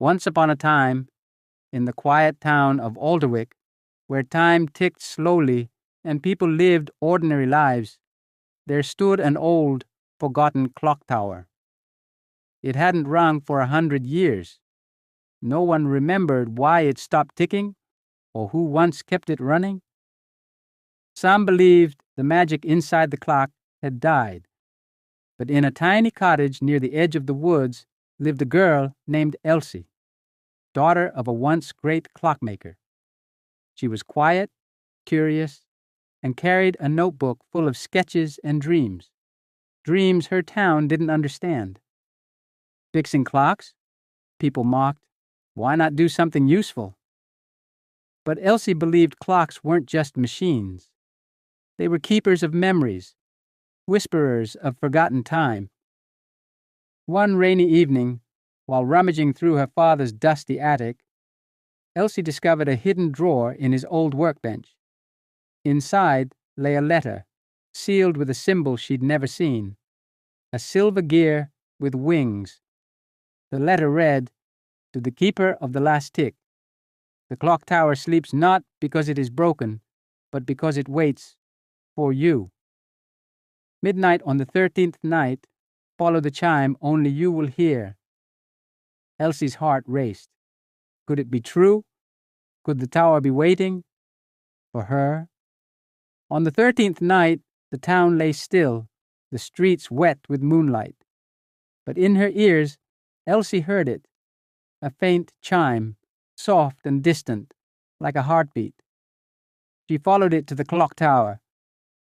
Once upon a time, in the quiet town of Alderwick, where time ticked slowly and people lived ordinary lives, there stood an old, forgotten clock tower. It hadn't rung for 100 years. No one remembered why it stopped ticking or who once kept it running. Some believed the magic inside the clock had died, but in a tiny cottage near the edge of the woods lived a girl named Elsie, daughter of a once great clockmaker. She was quiet, curious, and carried a notebook full of sketches and dreams her town didn't understand. Fixing clocks? People mocked. Why not do something useful? But Elsie believed clocks weren't just machines. They were keepers of memories, whisperers of forgotten time. One rainy evening, while rummaging through her father's dusty attic, Elsie discovered a hidden drawer in his old workbench. Inside lay a letter, sealed with a symbol she'd never seen, a silver gear with wings. The letter read, "To the keeper of the last tick. The clock tower sleeps not because it is broken, but because it waits for you. Midnight on the 13th night, follow the chime, only you will hear." Elsie's heart raced. Could it be true? Could the tower be waiting for her? On the 13th night, the town lay still, the streets wet with moonlight. But in her ears, Elsie heard it, a faint chime, soft and distant, like a heartbeat. She followed it to the clock tower,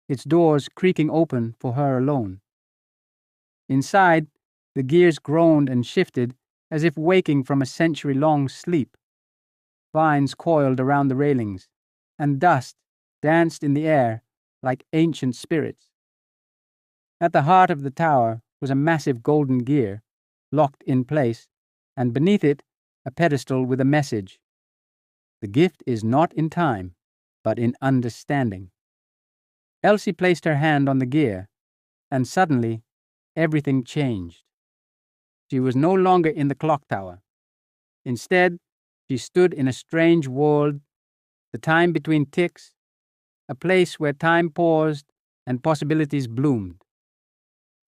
its doors creaking open for her alone. Inside, the gears groaned and shifted as if waking from a century-long sleep. Vines coiled around the railings, and dust danced in the air like ancient spirits. At the heart of the tower was a massive golden gear, locked in place, and beneath it a pedestal with a message. The gift is not in time, but in understanding. Elsie placed her hand on the gear, and suddenly everything changed. She was no longer in the clock tower. Instead, she stood in a strange world, the time between ticks, a place where time paused and possibilities bloomed.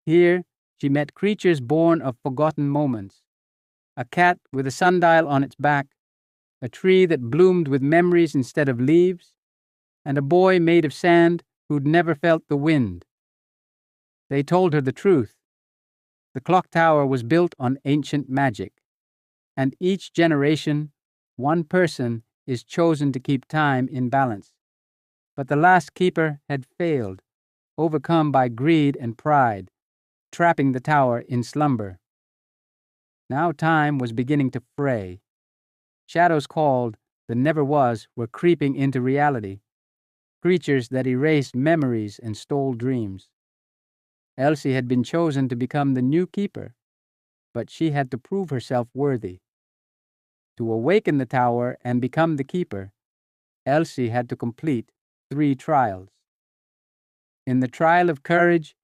Here, she met creatures born of forgotten moments, a cat with a sundial on its back, a tree that bloomed with memories instead of leaves, and a boy made of sand who'd never felt the wind. They told her the truth. The clock tower was built on ancient magic, and each generation, one person is chosen to keep time in balance. But the last keeper had failed, overcome by greed and pride, trapping the tower in slumber. Now time was beginning to fray. Shadows called the never-was were creeping into reality, creatures that erased memories and stole dreams. Elsie had been chosen to become the new keeper, but she had to prove herself worthy. To awaken the tower and become the keeper, Elsie had to complete 3 trials. In the trial of courage,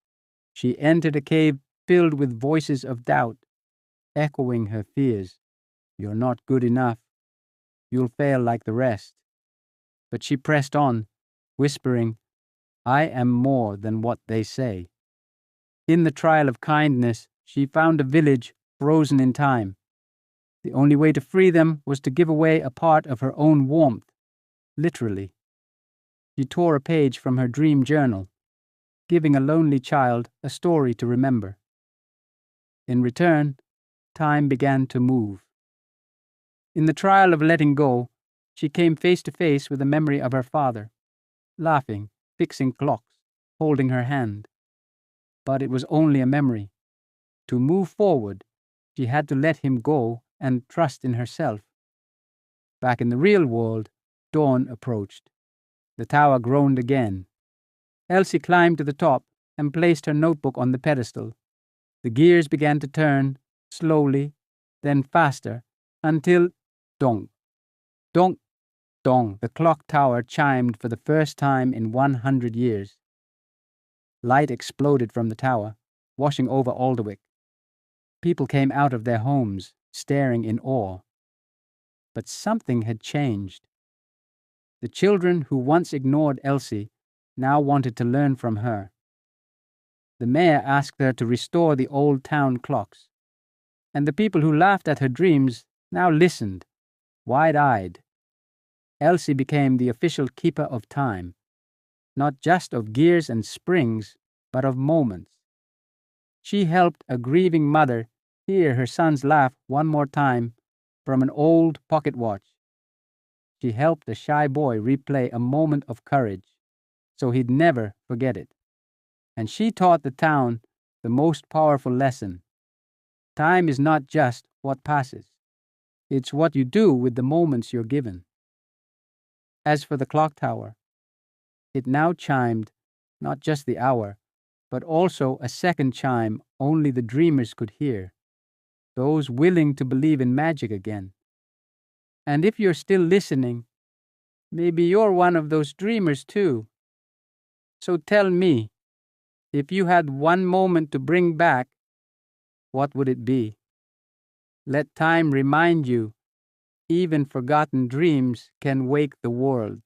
she entered a cave filled with voices of doubt, echoing her fears. You're not good enough. You'll fail like the rest. But she pressed on, whispering, I am more than what they say. In the trial of kindness, she found a village frozen in time. The only way to free them was to give away a part of her own warmth, literally. She tore a page from her dream journal, giving a lonely child a story to remember. In return, time began to move. In the trial of letting go, she came face to face with the memory of her father, laughing, fixing clocks, holding her hand. But it was only a memory. To move forward, she had to let him go and trust in herself. Back in the real world, dawn approached. The tower groaned again. Elsie climbed to the top and placed her notebook on the pedestal. The gears began to turn, slowly, then faster, until dong, dong, dong, the clock tower chimed for the first time in 100 years. Light exploded from the tower, washing over Alderwick. People came out of their homes, staring in awe. But something had changed. The children who once ignored Elsie now wanted to learn from her. The mayor asked her to restore the old town clocks, and the people who laughed at her dreams now listened, wide-eyed. Elsie became the official keeper of time, not just of gears and springs, but of moments. She helped a grieving mother hear her son's laugh one more time from an old pocket watch. She helped a shy boy replay a moment of courage so he'd never forget it. And she taught the town the most powerful lesson. Time is not just what passes. It's what you do with the moments you're given. As for the clock tower, it now chimed not just the hour, but also a second chime only the dreamers could hear, those willing to believe in magic again. And if you're still listening, maybe you're one of those dreamers too. So tell me, if you had one moment to bring back, what would it be? Let time remind you, even forgotten dreams can wake the world.